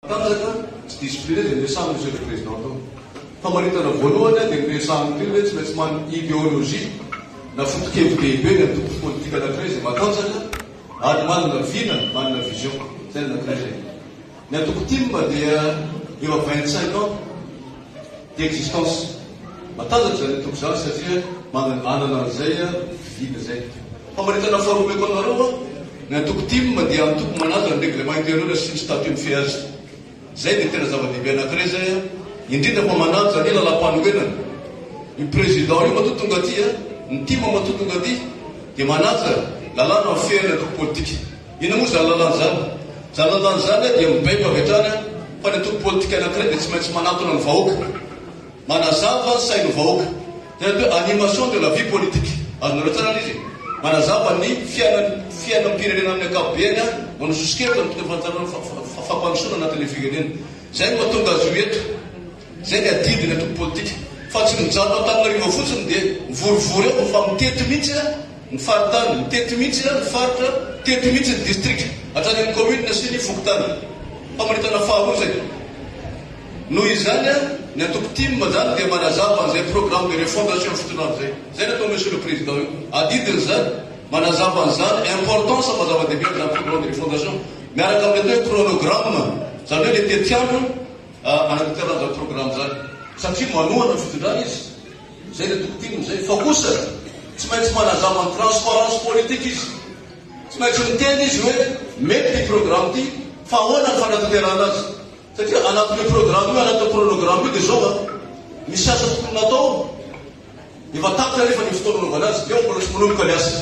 Tanjaka tsy discipliné dia miresahana monsieur le président tao. Famaritana voalohany dia miresahana teo hoe tsy maintsy mana idéologie na foto-kevi-dehibe ny antoko politika anankiray izay matanjaka ary manana vinana, manana vision. Zay ny anankiray zay. Ny antoko timma dia eo 25 ans d'existence. Matanjaka zany antoko zany satria manana an'izay vina zay. Famaritana faharoa meko anareo ny antoko timma dia antoko manaja ny règlement intérieur sy ny statut ny fiazy. Zay dia tena zava-dehibe anankiray zay indrindra fa manaja ny lalam-panorenana. Ny président io matoa tonga aty ny timma matoa tonga aty dia manaja lalàna ny fiainana antoko politika. Ina moa zany lalàna zany? Zany lalàna zany dia mibaiko avy hatrany fa ny antoko politika anankiray dia tsy maintsy manatona ny vahoaka, manazava ny sain'ny vahoaka. Tena hoe animation de la vie politique. Azonareo tsara izy manazava ny fiainan'ny firenena amin'ny ankapobeny manosisikevitra amin'ny fampandrosoana anatin'ny firenena. Zay no mahatonga azy io eto. Zay ny adidiny antoko politika. Fa tsy mijanona Antananarivo fotsiny dia mivorivory eo fa mitety mihitsy ny faritany, mitety mihitsy ny faritra, mitety mihitsy ny district hatrany ny commune sy ny fokotany. Famaritana faharoa zay. Noho izany ny antoko timma zany dia manazava an'izay programme de refondation fotonany zay. Zay ny atao monsieur le président io. Adidiny zany manazava an'izany importance mazava-dehibe amin'izany programme de refondation. Miaraka amin'ny atao hoe chronogramme, zany hoe le tetiandro anatiterana zany programme zany. Satria manohana ny fitondrana izy. Zay ny antoko timma zay. Fa kosa tsy maintsy manazava ny transparence politique izy. Tsy maintsy miteny izy hoe mety ty programme ty fa ahoana ny fanatanterahana azy. Satria anatin'io programme io, anatin'io chronogramme io dia zao misy asa tokony natao. Efa tapitra rehefa ny fotoana anaovana azy, dia mbola tsy manomboka ny asa.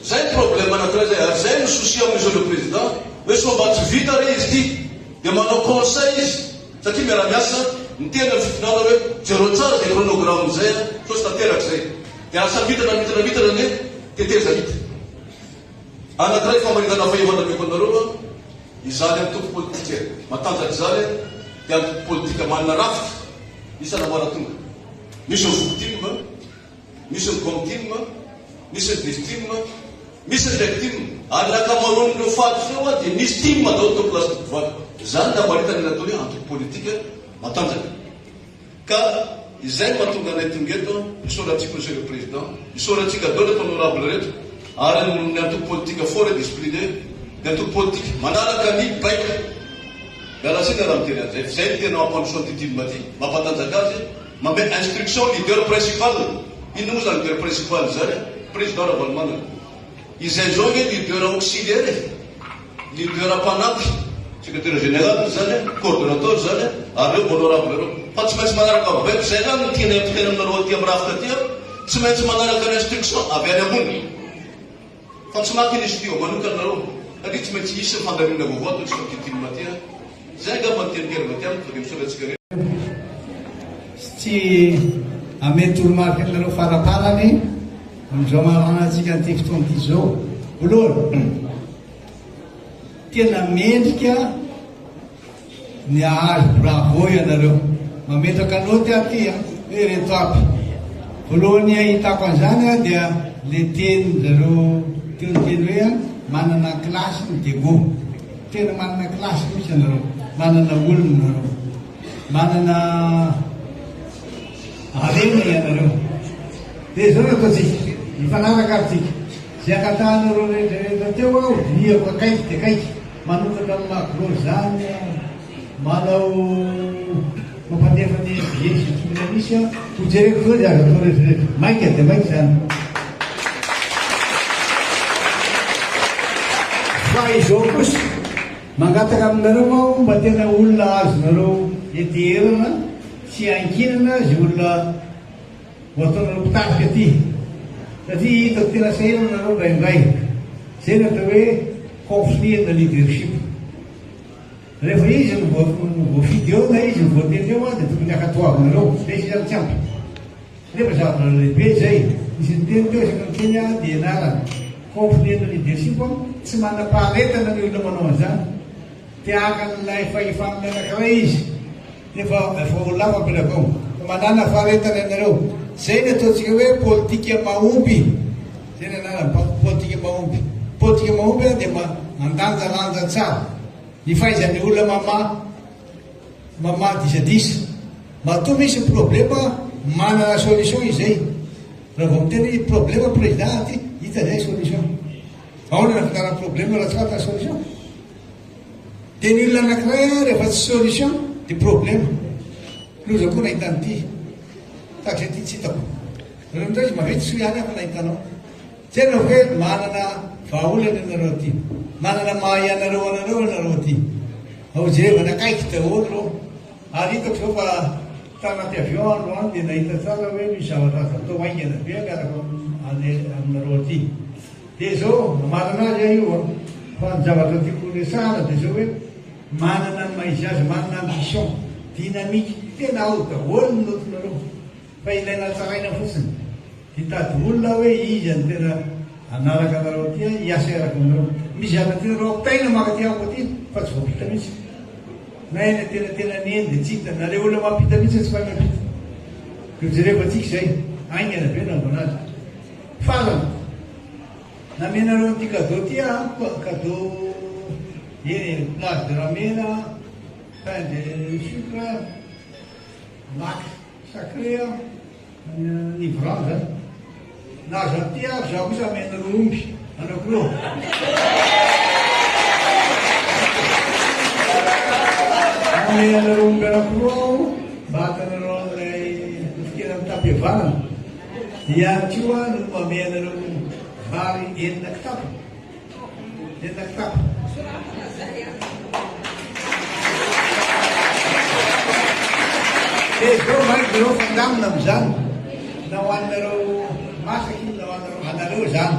Zay ny problème anankiray zay. Ary zay ny souci amin'ny monsieur le président hoe sao mba tsy vita re izy ty dia manao conseil izy. Satria miara-miasa mitena ny fitondrana hoe jero tsara zay chronogramme zay sao tsy tanteraka zay. Dia asa vitana ny teteza hita. Anankiray famaritana fahevana meko anareo izany antoko politika matanjaka zany dia antoko politika manana rafitra isana maratonga. Misy ny fokotimma, misy ny comtimma, misy ny distimma, misy ny rectimma. Ary nakamaroan'ireo fatotra eo dia misy timma dao tao place de pouvoir. Zany namaritana ny atao hoe antoko politika matanjaka. Ka izay mahatonga anay tonga eto isaorantsika monsieur le président, isaorantsika daholo eto honorable reto ary ny antoko politika fort et discipliné. Ny antoko politika manaraka ny baika. Miala tsiny raha miteny an'izay. Zay ny tena mampandrosoa ty timma ty, mampatanjaka azy, mambe instruction leader principal. Ino moa zany leader principal zany? Président Ravalomanana. Izay zao hoe leader auxiliaire, leader mpanampy, secrétaire général zany, coordonnateur zany, ary reo honorable reo. Fa tsy maintsy manaraka baika. Zay zany ny tena aminareo aty amin'ny rafitra aty tsy maintsy manaraka ny instruction avy any ambony. Fa tsy maky nisy tio manokana nareo. Satria tsy maintsy isy ny fandaminana vaovao toy tsy fampitimma ty. Zay ngamba ny teniterina ty amiko dia misaorantsika rehetra. Tsy hamety olo-marika anareo faraparany amin'izao maranantsika ny fotoana ity zao. Voalohany, tena mendrika ny ahazo bravo ianareo. Mametraka anao ty aty hoe reto aby. Voalohany ahitako an'izany dia le teny zareo teo ny teny hoe manana klasy ny dego. Tena manana klasy misy ianareo, manana olona ianareo, manana arena ianareo. Dia zao no ataontsika mifanaraka amintsika. Zay akatahanareo rehetrarehetra teo aho liako akaiky dia akaiky. Manokatra amin'ny macro zany, manao mampandefa ny biesy tokony misy ho jereko zao dia azo atao rehetrarehetra. Maika dia maika zany. Fa izao kosa mangataka aminareo aho mba tena olona azonareo ederana sy ankinana zay olona ho ataonareo mpitarika aty. Satria hitako tena sahirana nareo raindray. Zay ny atao hoe conflit de leadership. Rehefa izy voafidy eo na izy voateny eo dia tokony akatoavinareo. Dia izy zany tsy ampy. Nefa zavatra lehibe zay. Izy ny teny teo isaka ny teny dia anarany conflit de leadership tsy manam-paharetana ny olona manao an'izany. Tiaka n'ilay fahefanana anankiray izy. Nefa olona hafa ampelakao. Manana faharetana ianareo. Zay ny ataontsika hoe politika mahomby. Zay ny anarany politika mahomby. Politika mahomby dia mandanjalanja tsara. ny fahaizan'ny olona mamadisadisa matoa misy problema manana solution izay raha vao miteny hoe problema président ty hita zay solution aona nafitara problema raha tsy fatana solution dia ny olona anankiray rehefa tsy solution dia problema loza koa nahitanyity takzay ty tsy hitako raha amizay izy mavety so ihany afa nahitanao zay na hoe manana vahaolana anareo ty manana mahay anareo ty ao jerevana akaiky daholo reo ary hitako zao fa tanaty avion androany dia nahita tsara hoe misy zavatra azo atao aingana be miaraka aminareo aty dia zao manana azy ah io fa ny zavatra tiako resahana dia zao hoe manana ny maizy azy manana ambition dynamique tena ao daholo ny notonareo fa ilaina tsaraina fotsiny hitady olona hoe izy any tena anaraka anareo aty hiasa araka aminareo misy zavatra tianareo apitaina makaty ako aty fa tsy voapita mihitsy na ena tena neny dia tsy hita nareo olona mampita mihitsy tsy fay mampita ko jereva atsika zay aingana be nambanazy farana namenareo an'ity cadeau ty cadeau place de ramena pain de sucre lac sacré nivran zany nazo aty zaho kosa amenareo omby anakiro amenareo omby anakiro ao mba hatanareo an'ilay fikena mitapiavanana ihany koa no amenareo vary enina kitapo dia zao mainky nareo fandamina am'izany na hoaninareo masaky na hoaninareo anareo zany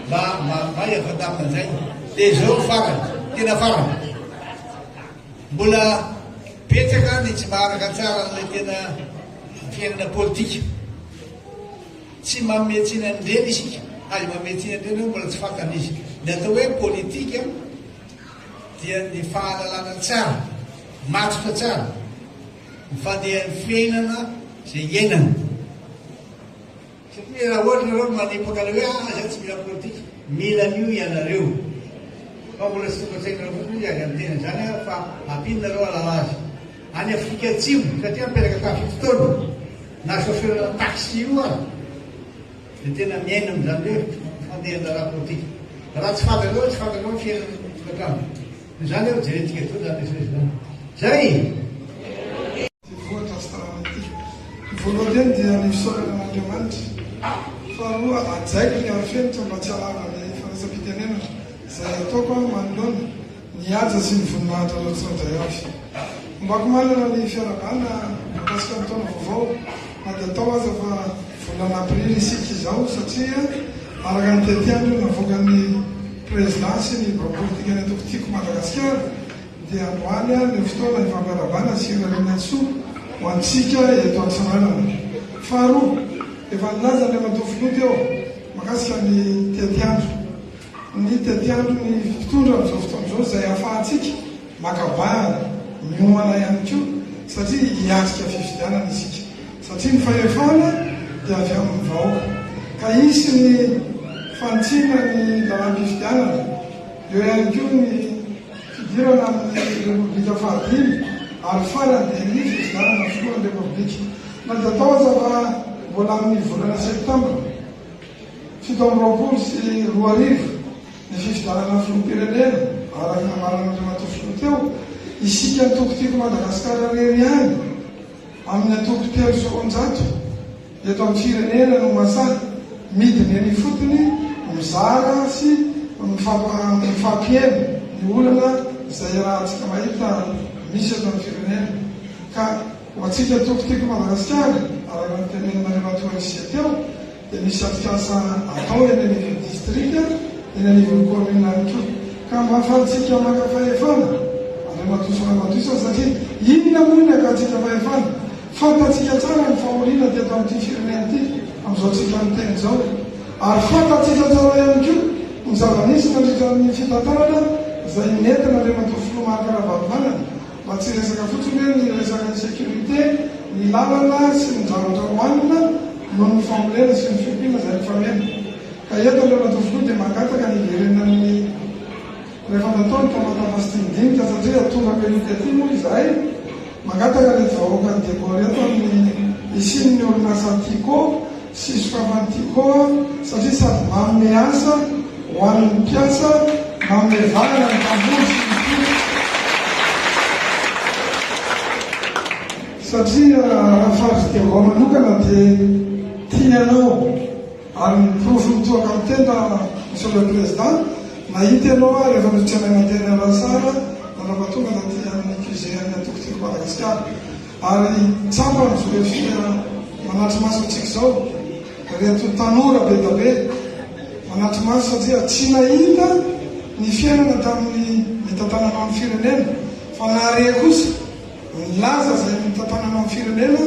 mba mahay fandamina zay dia zao farany tena farany mbola petsaka ny tsy maharaka tsara n'ilay tena fiainana politika tsy mametsina andreny isika azy mametsina andreny mbola tsy fantan'izy ny atao hoe politika dia ny fahalalana tsara matroka tsara mifandehan'ny fiainana zay iainana satria raha ohatra nareo manipaka le hoe za tsy mila politika mila an'io ianareo fa mbola sy tokasainareo fotsiny azy amin'ny tena zany fa ampinonareo alala azy any Afrika Atsimo satria miperaka tamin'ny fotoana na chauffeur taxi io ary dia tena miaina am'izany hoe fandehana raha politika raha tsy fantanareo fiainana tokatrano zany eo jerentsika to zany zany zay voalohany dia ny fisaorana an'Andriamanitra faharoa ajaiko ny arifenitra mba tsy halavana ny fanasam-pitenenana izay ataoko manoloana ny aja sy ny voninahitra loatsin'izay avy mbako manana ny fiarabana makasika ny taona vaovao na dia atao aza fa volana aprily isika izao satria araka ny tetiandro navoaka ny président sy ny bapolitika ny atoko tiako Madagasikara dia androany ny fotoana ny fampiarabana sy irarianatsoa ho antsika eto antsananana faharoa efa nilaza ny amatofoloty eo makasika ny tetiandro ny fitondra amin'izao fotoan'izao izay ahafahantsika makabahana miomana ihany koa satria hiatrika fifidianana isika satria ny fahefana dia avy amin'ny vahoaka ka isy ny fantsina ny lalam-pifidianana eo ihany koa ny fidirana amin'ny repoblika fahadimy ary farany dia ny fifidianana filohan'ny repoblika na dia atao aza fa mbola amin'ny volana septambra 7 sy 2 ny fifidianana filoham-pirenena araka namarana andriamatofolo teo isika ny tokotiako Madagasikara rery ihany amin'ny atoko 3 sekonjato eto amin'ny firenena no masaha midiny ny fotony mizara sy mifampiena ny olana izay raha antsika mahita misy eto amin'ny firenena ka ho atsika tokotiako Madagasikara araka ny tenenina Andriamatorisy teo dia misy atikasa atao eny anivon'ny distrika eny anivon'ny commune any koa ka mahafahantsika maka fahefana Andriamatoso satria inona moa ny akatsika fahefana fantatsika tsara ny fahoriana teto amin'ity firenena ity amin'izao tsika ny teny zao ary fantatsika tsara ihany koa ny zava-nisy mandritra ny fitantarana izay nentina Andriamatofolo mahakarahavavana mba tsy resaka fotsiny hoe ny resaka ny sécurité ny lalana sy ny zavatra hoanina noho ny fambolena sy ny fiompiana izay ny famena ka eto Andriamatofolo dia mangataka ny iverenan'ny rehefa nataony tamatafasitinidinika satria tonga peloka aty moa izahay mangataka le vahoaka ny décoré ato amin'ny isin'ny orinasa tiko sy sokafany tiko satria sady manome asa ho an'ny mpiasa manome valana ny tamboly sy ny satria fahazy déco manokana dia tianao ary miprofo mitoaka amin'ny tena monsieur le président nahita ianao a rehefa mitriana mandeha rasara nanapatonga da ty amin'ny cuisine atokotiko Madagasikara ary tsapa ny zoefia manatry maso atsika zao reto tanora be da be manatry maso satria tsy nahita ny fiainana tamin'ny mitantanana amin'ny firenena fa nahare kosa milaza zay mitantanana amin'ny firenena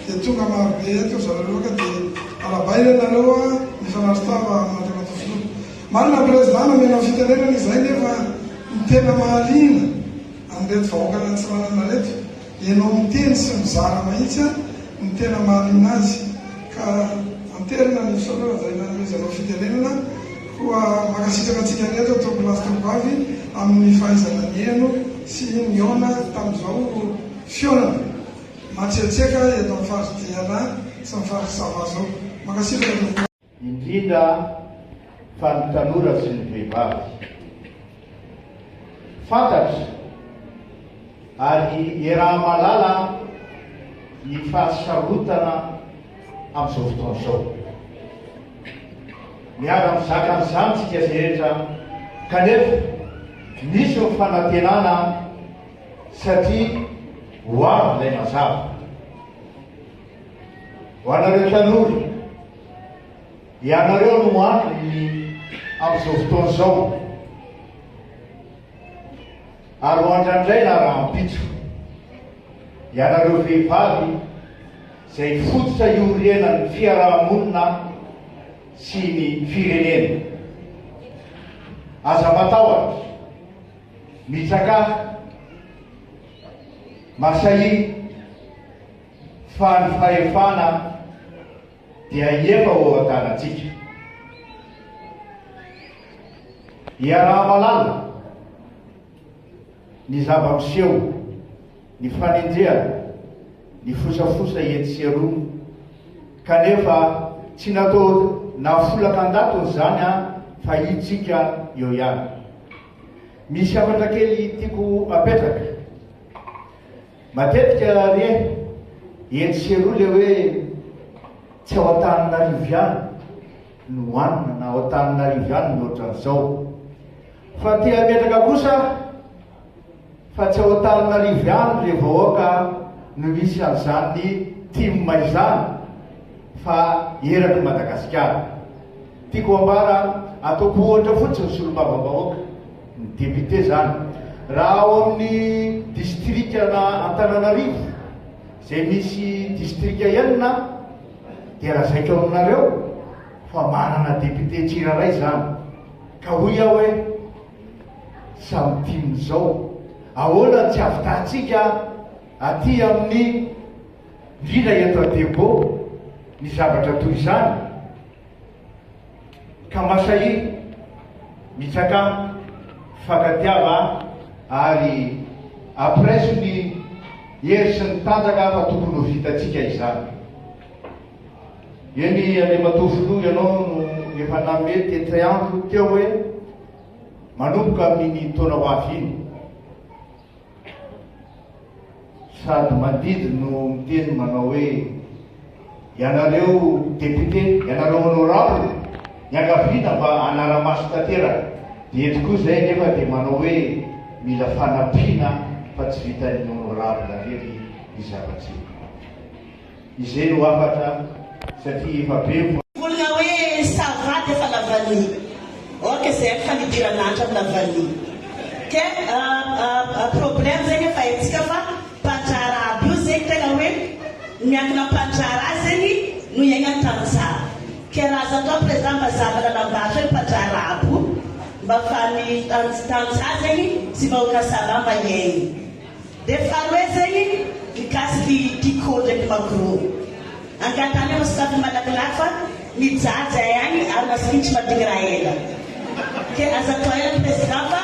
dia tonga marobe eto zareroka dia arabaina aloha mifanarotava matematifilo marina président namena fitenenana izay nefa ny tena mahalina anreto vahoakana tsy manana reto ianao miteny sy mizara mahitsy ny tena mahalina azy ka anterina ny soaloha zay nanizanao fitenenana koa makasitraka atsika reto atao plasy tombavy amin'ny fahaizana ny eno sy miona tamin'izao fionana matsiatseka eto amin'ny faridiana sy ny farisava zao makasitraka indrindra fa ny tanora sy ny vehivavy fantatry ary iaraha malala ny fahasarotana amin'izao fotoana zao miara mizaka n'izany tsika rehetra kanefa misy ny fanantenana satria ho avy ilay mazava ho anareo tanora ianareo no antony amin'izao fotoana zao ary ho andrandray na raha mpitso ianareo vehivavy zay fototra iorenan'ny fiarahamonina sy ny firenena aza matahotra mitsaka masahy fa ny fahefana dia efa ho atanantsika iaraha malala ny zava-miseho ny fanenjehana ny fosafosa ety sy aroa kanefa tsy natao nafolaka andatony zany fa itsika eo ihany misy afatra kely tiako apetraka matetika re ety sy aroa le hoe tsy ao an-taninariviany no hoanina na ao an-taninariviany loatra n'izao fa tia apetraka kosa fa tsy ao an-taninariviany le vahoaka no misy an'izany timma izany fa eraky Madagasikara tiako ambara ataoko ohatra fotsiny solombavam-bahoaka ny député zany raha ao amin'ny distrika na Antananarivo zay misy distrika enina dia raha zaika aminareo fa manana député tsiraray zany ka hoy aho hoe samy timy zao ahoana tsy avitatsika aty amin'ny indrindra eto Debo ny zavatra toy izany ka masahy mitsaka fakatiava ary apreso ny hery sy ny tanjaka fa tokony ho vitatsika izany eny ale matofilo ianao no efa namety etriandro teo hoe manomboka amin'ny taona ho avy iny sady mandidy no miteny manao hoe ianareo député ianareo honorable niangaviana mba anara-maso tanteraka dia eto koa zay nefa dia manao hoe mila fanampiana fa tsy vitan'ny honorable rery izavatsy izay no afatra satria efa be volana hoe savady efa lavany oka zay fanidiran'andro amin'ny lavany ke problème zegny efa etsika fa mpanjara aby io zegny tegna hoe miankina mpanjara zegny no iainany tanjara ke raha zatao président mazava lalam-bazo hoe mpanjara aby mba fany tanjara zegny sy vahoaka salama iaigny dia faharoe zegny mikasiky tiko ndraiky magro angatany eo masakafy malakilaky fa mijaja ihany ary masikitsy madigny raha ela ke aza atao ela président fa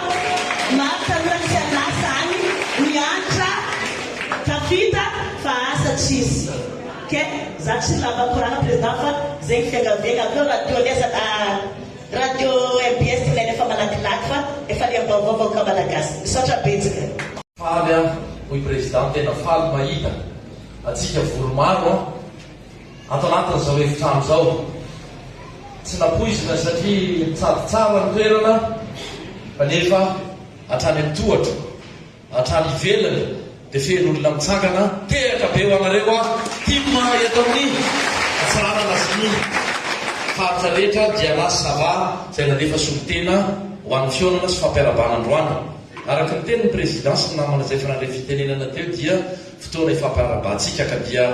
tafita fa asa tsisy ke za tsy lavakorana président fa zegny fiangavegna aveo radio radio MBS ilaina efa malakilaky fa efa liam-baovao ka malagasy misaotra betsaka faly hoy président tena faly mahita atsika volomaro ato anatin'izao efitrano zao tsy napoizina satria mitsadotsara ny toerana fa nefa hatrany amin'ny tohatra hatrany ivelany dia fen'olona mitsangana tehaka be ho anareo tia mahay ato amin'ny atsarana sy ny faritra rehetra dia lasa sava zay nanefa solotena ho an'ny fionana sy fampiarabanandroany araka ny tenin'ny président sy ny namana zay fanandray fitenenana teo dia fotoana ifampiarabantsika ka dia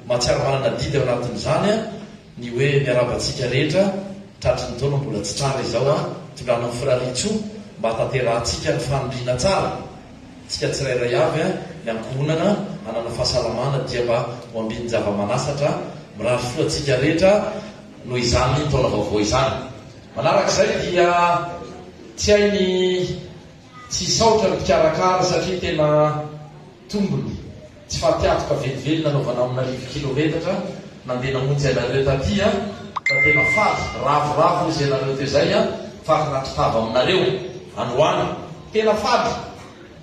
mahatsiaro manana didy ao anatin'izany ny hoe miarabantsika rehetra tratry ny taona mbola tsy tsara izao tolana ny firaritso mba tanterahantsika ny fanondrina tsara tsika tsirairay avy ny ankohonana anana fahasalamana dia mba ho ambiny zava-manasatra mirary foatsika rehetra no izany taona vaovao izany manarak'izay dia tsy hainy tsy saotra ny mpikarakara satria tena tombony tsy fahatiatoka velively nanaovana amina 10 kilometatra nandeha namonjy anareo tatia fa tena faly ravoravo izy anareo tezay faly natotava aminareo androany tena faly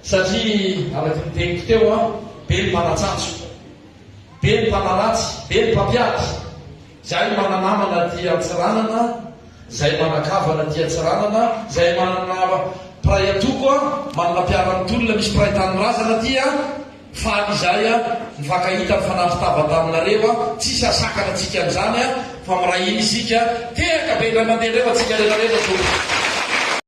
satria araky niteniko teo be ny mpanatsatso be ny mpanaratsy be ny mpampiady zay mananamana tia tsiranana zay manakavana tia tsiranana zay manana pray atoko manana mpiara-mitolona misy pray tanyrazana tia faly izay mifakahita mifanafitava taminareo tsisy asakana atsika an'izany fa mirahiny isika tehaka be ray mandeha reo atsika rehetrarehetra